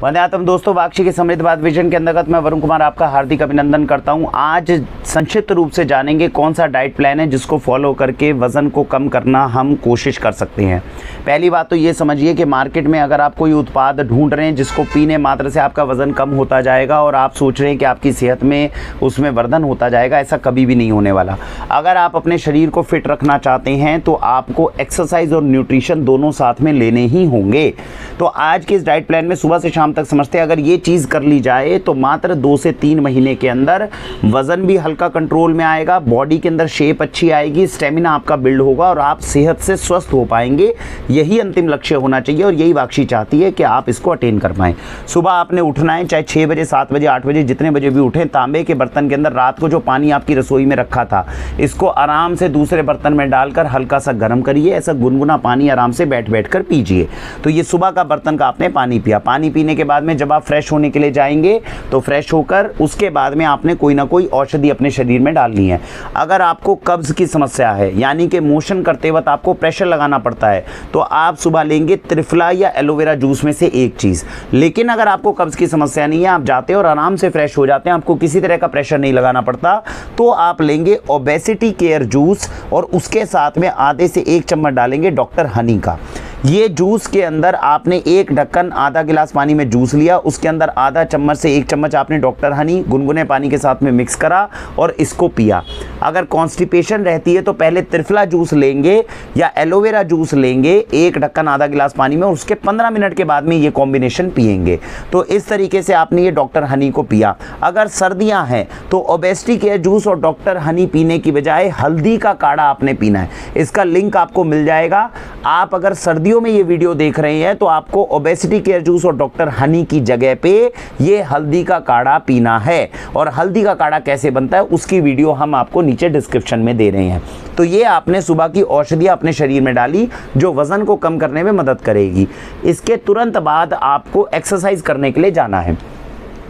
वंदे दोस्तों, वाक्षी के समृद्ध बात विजन के अंतर्गत मैं वरुण कुमार आपका हार्दिक अभिनंदन करता हूं। आज संक्षिप्त रूप से जानेंगे कौन सा डाइट प्लान है जिसको फॉलो करके वज़न को कम करना हम कोशिश कर सकते हैं। पहली बात तो ये समझिए कि मार्केट में अगर आप कोई उत्पाद ढूंढ रहे हैं जिसको पीने मात्र से आपका वज़न कम होता जाएगा और आप सोच रहे हैं कि आपकी सेहत में उसमें वर्धन होता जाएगा, ऐसा कभी भी नहीं होने वाला। अगर आप अपने शरीर को फिट रखना चाहते हैं तो आपको एक्सरसाइज और न्यूट्रिशन दोनों साथ में लेने ही होंगे। तो आज के इस डाइट प्लान में सुबह से शाम तक समझते हैं, अगर ये चीज़ कर ली जाए तो मात्र 2 से 3 महीने के अंदर वज़न भी हल्का कंट्रोल में आएगा, बॉडी के अंदर शेप अच्छी आएगी, स्टेमिना आपका बिल्ड होगा और आप सेहत से स्वस्थ हो पाएंगे। यही अंतिम लक्ष्य होना चाहिए और यही वाक्षी चाहती है कि आप इसको अटेन कर पाएँ। सुबह आपने उठना है, चाहे 6 बजे, 7 बजे, 8 बजे, जितने बजे भी उठें, तांबे के बर्तन के अंदर रात को जो पानी आपकी रसोई में रखा था इसको आराम से दूसरे बर्तन में डालकर हल्का सा गर्म करिए। ऐसा गुनगुना पानी आराम से बैठ कर पीजिए। तो ये सुबह का बर्तन का आपने पानी पिया। पानी पीने के बाद में जब आप फ्रेश होने के लिए जाएंगे तो फ्रेश होकर उसके बाद में आपने कोई ना कोई औषधि अपने शरीर में डालनी है। अगर आपको कब्ज़ की समस्या है, यानी कि मोशन करते वक्त आपको प्रेशर लगाना पड़ता है, तो आप सुबह लेंगे त्रिफला या एलोवेरा जूस में से एक चीज़। लेकिन अगर आपको कब्ज़ की समस्या नहीं है, आप जाते हैं और आराम से फ्रेश हो जाते हैं, आपको किसी तरह का प्रेशर नहीं लगाना पड़ता, तो आप लेंगे ओबेसिटी केयर जूस और उसके साथ में आधे से 1 चम्मच डालेंगे डॉक्टर हनी का। ये जूस के अंदर आपने एक ढक्कन आधा गिलास पानी में जूस लिया, उसके अंदर आधा चम्मच से 1 चम्मच आपने डॉक्टर हनी गुनगुने पानी के साथ में मिक्स करा और इसको पिया। अगर कॉन्स्टिपेशन रहती है तो पहले त्रिफला जूस लेंगे या एलोवेरा जूस लेंगे, एक ढक्कन आधा गिलास पानी में, और उसके 15 मिनट के बाद में ये कॉम्बिनेशन पिएंगे। तो इस तरीके से आपने ये डॉक्टर हनी को पिया। अगर सर्दियाँ हैं तो ओबेसिटी केयर जूस और डॉक्टर हनी पीने की बजाय हल्दी का काढ़ा आपने पीना है। इसका लिंक आपको मिल जाएगा। आप अगर सर्दियों में ये वीडियो देख रहे हैं तो आपको ओबेसिटी केयर जूस और डॉक्टर हनी की जगह पे ये हल्दी का काढ़ा पीना है। और हल्दी का काढ़ा कैसे बनता है उसकी वीडियो हम आपको नीचे डिस्क्रिप्शन में दे रहे हैं। तो ये आपने सुबह की औषधियां अपने शरीर में डाली जो वजन को कम करने में मदद करेगी। इसके तुरंत बाद आपको एक्सरसाइज करने के लिए जाना है।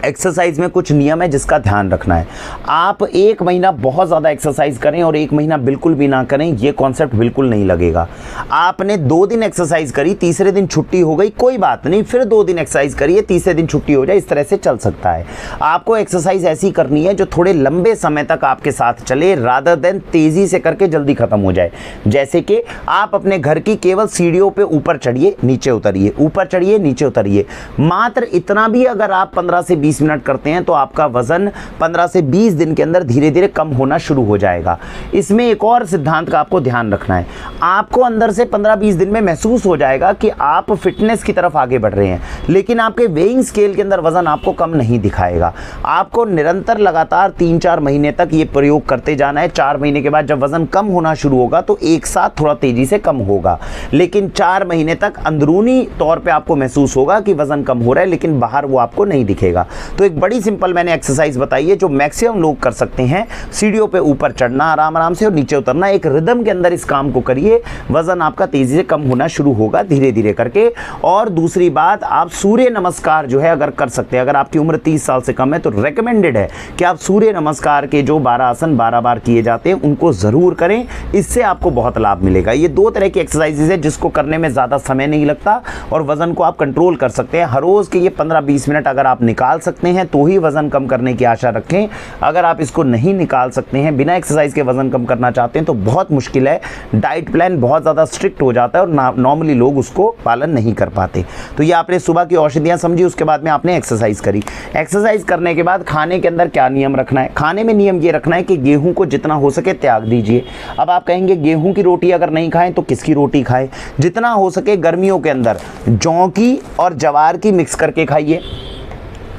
एक्सरसाइज में कुछ नियम है जिसका ध्यान रखना है। आप 1 महीना बहुत ज़्यादा एक्सरसाइज करें और 1 महीना बिल्कुल भी ना करें, ये कॉन्सेप्ट बिल्कुल नहीं लगेगा। आपने 2 दिन एक्सरसाइज करी, तीसरे दिन छुट्टी हो गई, कोई बात नहीं, फिर 2 दिन एक्सरसाइज करिए, तीसरे दिन छुट्टी हो जाए, इस तरह से चल सकता है। आपको एक्सरसाइज ऐसी करनी है जो थोड़े लंबे समय तक आपके साथ चले, रादर देन तेज़ी से करके जल्दी खत्म हो जाए। जैसे कि आप अपने घर की केवल सीढ़ियों पर ऊपर चढ़िए, नीचे उतरिए, ऊपर चढ़िए, नीचे उतरिए। मात्र इतना भी अगर आप 15 से 20 मिनट करते हैं तो आपका वजन 15 से 20 दिन के अंदर धीरे धीरे कम होना शुरू हो जाएगा। इसमें एक और सिद्धांत का आपको ध्यान रखना है। आपको अंदर से 15-20 दिन में महसूस हो जाएगा कि आप फिटनेस की तरफ आगे बढ़ रहे हैं, लेकिन आपके वेइंग स्केल के अंदर वजन आपको कम नहीं दिखाएगा। आपको निरंतर लगातार 3-4 महीने तक ये प्रयोग करते जाना है। 4 महीने के बाद जब वजन कम होना शुरू होगा तो एक साथ थोड़ा तेजी से कम होगा, लेकिन 4 महीने तक अंदरूनी तौर पे आपको महसूस होगा कि वजन कम हो रहा है, लेकिन बाहर वो आपको नहीं दिखेगा। तो एक बड़ी सिंपल मैंने एक्सरसाइज बताई है जो मैक्सिमम लोग कर सकते हैं। सीढ़ियों पे ऊपर चढ़ना आराम आराम से और नीचे उतरना, एक रिदम के अंदर इस काम को करिए, वजन आपका तेजी से कम होना शुरू होगा धीरे धीरे करके। और दूसरी बात, आप सूर्य नमस्कार जो है अगर कर सकते हैं, अगर आपकी उम्र 30 साल से कम है तो रेकमेंडेड है कि आप सूर्य नमस्कार के जो 12 आसन 12 बार किए जाते हैं उनको ज़रूर करें, इससे आपको बहुत लाभ मिलेगा। ये 2 तरह की एक्सरसाइजेज है जिसको करने में ज़्यादा समय नहीं लगता और वजन को आप कंट्रोल कर सकते हैं। हर रोज़ के ये 15-20 मिनट अगर आप निकाल सकते हैं तो ही वजन कम करने की आशा रखें। अगर आप इसको नहीं निकाल सकते हैं, बिना एक्सरसाइज के वजन कम करना चाहते हैं तो बहुत मुश्किल है। डाइट प्लान बहुत ज़्यादा स्ट्रिक्ट हो जाता है और नॉर्मली लोग उसको पालन नहीं कर पाते। तो ये आपने सुबह की औषधियाँ समझी, उसके बाद में आपने एक्सरसाइज करी। एक्सरसाइज करने के बाद खाने के अंदर क्या नियम रखना है? खाने में नियम ये रखना है कि गेहूँ को जितना हो सके त्याग दीजिए। अब आप कहेंगे गेहूँ की रोटी अगर नहीं खाएं तो किसकी रोटी खाएं? जितना हो सके गर्मियों के अंदर जौ की और जवार की मिक्स करके खाइए।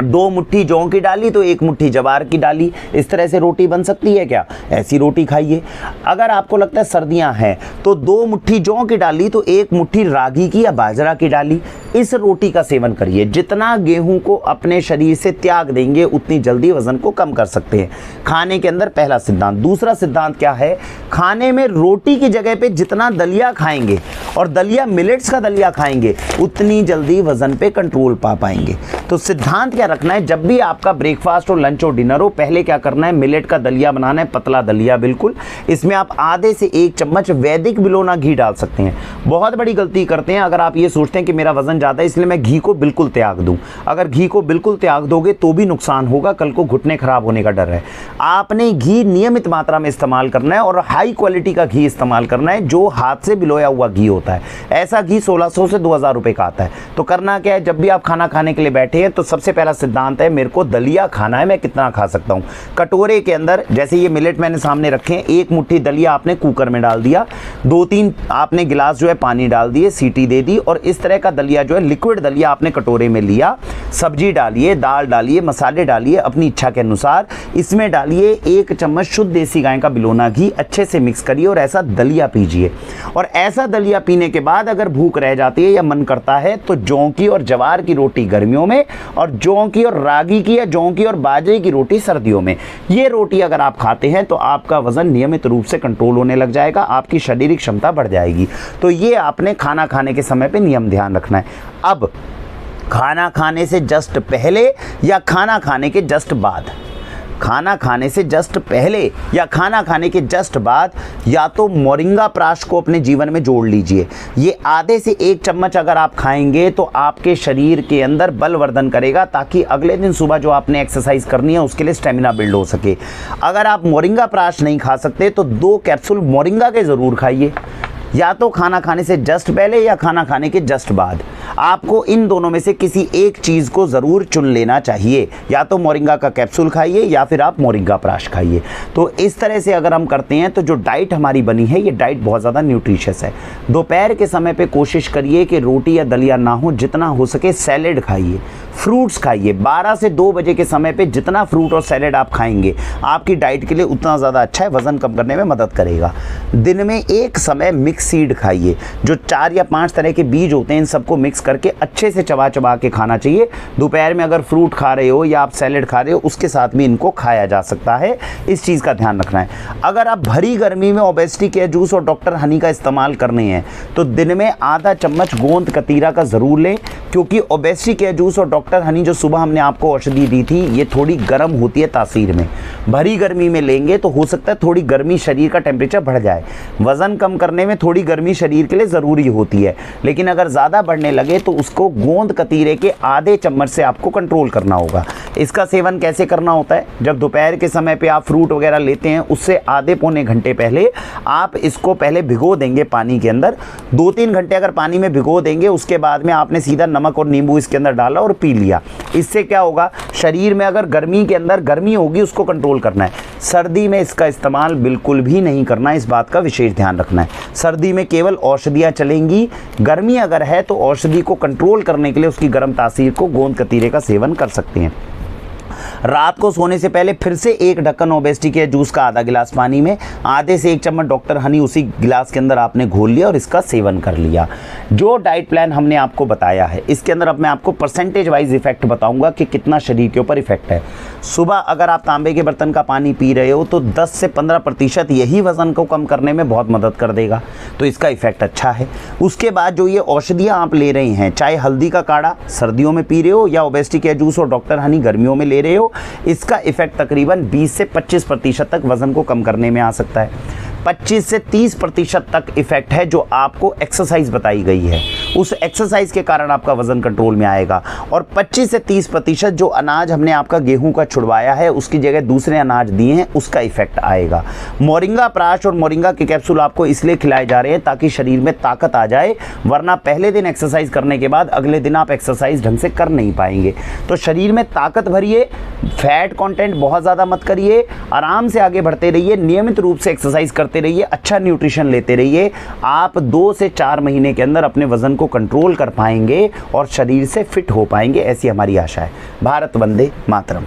2 मुट्ठी जौ की डाली तो 1 मुट्ठी जवार की डाली, इस तरह से रोटी बन सकती है क्या? ऐसी रोटी खाइए। अगर आपको लगता है सर्दियां हैं तो 2 मुट्ठी जौ की डाली तो 1 मुट्ठी रागी की या बाजरा की डाली, इस रोटी का सेवन करिए। जितना गेहूं को अपने शरीर से त्याग देंगे उतनी जल्दी वजन को कम कर सकते हैं। खाने के अंदर पहला सिद्धांत। दूसरा सिद्धांत क्या है? खाने में रोटी की जगह पे जितना दलिया खाएंगे और दलिया मिलेट्स का दलिया खाएंगे उतनी जल्दी वजन पे कंट्रोल पा पाएंगे। तो तो सिद्धांत क्या रखना है, जब भी आपका ब्रेकफास्ट हो, लंच हो, डिनर हो, पहले क्या करना है, मिलेट का दलिया बनाना है, पतला दलिया बिल्कुल। इसमें आप आधे से 1 चम्मच वैदिक बिलोना घी डाल सकते हैं। बहुत बड़ी गलती करते हैं अगर आप ये सोचते हैं कि मेरा वजन ज़्यादा है इसलिए मैं घी को बिल्कुल त्याग दूं। अगर घी को बिल्कुल त्याग दोगे तो भी नुकसान होगा, कल को घुटने खराब होने का डर है। आपने घी नियमित मात्रा में इस्तेमाल करना है और हाई क्वालिटी का घी इस्तेमाल करना है, जो हाथ से बिलोया हुआ घी होता है। ऐसा घी 1600 से 2000 रुपए का आता है। तो करना क्या है, जब भी आप खाना खाने के लिए बैठे हैं तो सबसे पहला सिद्धांत है, मेरे को दलिया खाना है, मैं कितना खा सकता हूँ। कटोरे के अंदर जैसे ये मिलेट मैंने सामने रखे हैं, 1 मुट्ठी दलिया आपने कुकर में डाल दिया, 2-3 आपने गिलास जो है पानी डाल दिए, सीटी दे दी, और इस तरह का दलिया जो है लिक्विड दलिया आपने कटोरे में लिया। सब्जी डालिए, दाल डालिए, मसाले डालिए अपनी इच्छा के अनुसार। इसमें डालिए 1 चम्मच शुद्ध देसी गाय का बिलोना घी, अच्छे से मिक्स करिए और ऐसा दलिया पीजिए। और ऐसा दलिया पीने के बाद अगर भूख रह जाती है या मन करता है तो जौ की और जवार की रोटी गर्मियों में, और जौ की और रागी की या जौ की और बाजरे की रोटी सर्दियों में। ये रोटी अगर आप खाते हैं तो आपका वजन नियमित रूप से कंट्रोल होने लग जाएगा, आपकी शारीरिक क्षमता बढ़ जाएगी। तो ये आपने खाना खाने के समय पे नियम ध्यान रखना है। अब खाना खाने से जस्ट पहले या खाना खाने के जस्ट बाद, खाना खाने से जस्ट पहले या खाना खाने के जस्ट बाद या तो मोरिंगा प्राश को अपने जीवन में जोड़ लीजिए। ये आधे से 1 चम्मच अगर आप खाएंगे तो आपके शरीर के अंदर बलवर्धन करेगा, ताकि अगले दिन सुबह जो आपने एक्सरसाइज करनी है उसके लिए स्टेमिना बिल्ड हो सके। अगर आप मोरिंगा प्राश नहीं खा सकते तो 2 कैप्सूल मोरिंगा के ज़रूर खाइए, या तो खाना खाने से जस्ट पहले या खाना खाने के जस्ट बाद। आपको इन दोनों में से किसी एक चीज़ को ज़रूर चुन लेना चाहिए, या तो मोरिंगा का कैप्सूल खाइए या फिर आप मोरिंगा प्राश खाइए। तो इस तरह से अगर हम करते हैं तो जो डाइट हमारी बनी है ये डाइट बहुत ज़्यादा न्यूट्रिशियस है। दोपहर के समय पे कोशिश करिए कि रोटी या दलिया ना हो, जितना हो सके सैलेड खाइए, फ्रूट्स खाइए। 12 से 2 बजे के समय पे जितना फ्रूट और सैलेड आप खाएंगे आपकी डाइट के लिए उतना ज़्यादा अच्छा है, वज़न कम करने में मदद करेगा। दिन में एक समय मिक्स सीड खाइए, जो 4 या 5 तरह के बीज होते हैं, इन सबको मिक्स करके अच्छे से चबा चबा के खाना चाहिए। दोपहर में अगर फ्रूट खा रहे हो या आप सैलेड खा रहे हो उसके साथ भी इनको खाया जा सकता है, इस चीज़ का ध्यान रखना है। अगर आप भरी गर्मी में ओबेसिटी केयर जूस और डॉक्टर हनी का इस्तेमाल करने हैं तो दिन में आधा चम्मच गोंद कतीरा का ज़रूर लें, क्योंकि ओबेसिटी केयर जूस और डॉक्टर हनी जो सुबह हमने आपको औषधि दी थी ये थोड़ी गर्म होती है तासीर में। भरी गर्मी में लेंगे तो हो सकता है थोड़ी गर्मी, शरीर का टेम्परेचर बढ़ जाए। वज़न कम करने में थोड़ी गर्मी शरीर के लिए ज़रूरी होती है, लेकिन अगर ज़्यादा बढ़ने लगे तो उसको गोंद कतीरे के आधे चम्मच से आपको कंट्रोल करना होगा। इसका सेवन कैसे करना होता है, जब दोपहर के समय पे आप फ्रूट वगैरह लेते हैं उससे आधे पौने घंटे पहले आप इसको पहले भिगो देंगे पानी के अंदर। 2-3 घंटे अगर पानी में भिगो देंगे, उसके बाद में आपने सीधा नमक और नींबू इसके अंदर डाला और पी लिया। इससे क्या होगा, शरीर में अगर गर्मी के अंदर गर्मी होगी उसको कंट्रोल करना है। सर्दी में इसका इस्तेमाल बिल्कुल भी नहीं करना है, इस बात का विशेष ध्यान रखना है। सर्दी में केवल औषधियाँ चलेंगी। गर्मी अगर है तो औषधि को कंट्रोल करने के लिए उसकी गर्म तासीर को गोंद कतीरे का सेवन कर सकते हैं। रात को सोने से पहले फिर से 1 ढक्कन ओबेसिटी के जूस का आधा गिलास पानी में आधे से 1 चम्मच डॉक्टर हनी उसी गिलास के अंदर आपने घोल लिया और इसका सेवन कर लिया। जो डाइट प्लान हमने आपको बताया है इसके अंदर अब मैं आपको परसेंटेज वाइज इफेक्ट बताऊंगा कि कितना शरीर के ऊपर इफेक्ट है। सुबह अगर आप तांबे के बर्तन का पानी पी रहे हो तो 10 से 15% यही वजन को कम करने में बहुत मदद कर देगा, तो इसका इफेक्ट अच्छा है। उसके बाद जो ये औषधियाँ आप ले रहे हैं, चाहे हल्दी का काढ़ा सर्दियों में पी रहे हो या ओबेसिटी के जूस और डॉक्टर हनी गर्मियों में ले रहे हो, इसका इफेक्ट तकरीबन 20 से 25% तक वजन को कम करने में आ सकता है। 25 से 30% तक इफेक्ट है जो आपको एक्सरसाइज बताई गई है, उस एक्सरसाइज के कारण आपका वजन कंट्रोल में आएगा। और 25 से 30% जो अनाज हमने आपका गेहूं का छुड़वाया है उसकी जगह दूसरे अनाज दिए हैं उसका इफेक्ट आएगा। मोरिंगा प्राश और मोरिंगा के कैप्सूल आपको इसलिए खिलाए जा रहे हैं ताकि शरीर में ताकत आ जाए, वरना पहले दिन एक्सरसाइज करने के बाद अगले दिन आप एक्सरसाइज ढंग से कर नहीं पाएंगे। तो शरीर में ताकत भरिए, फैट कंटेंट बहुत ज़्यादा मत करिए, आराम से आगे बढ़ते रहिए, नियमित रूप से एक्सरसाइज करते रहिए, अच्छा न्यूट्रिशन लेते रहिए। आप 2 से 4 महीने के अंदर अपने वजन को कंट्रोल कर पाएंगे और शरीर से फिट हो पाएंगे, ऐसी हमारी आशा है। भारत वंदे मातरम।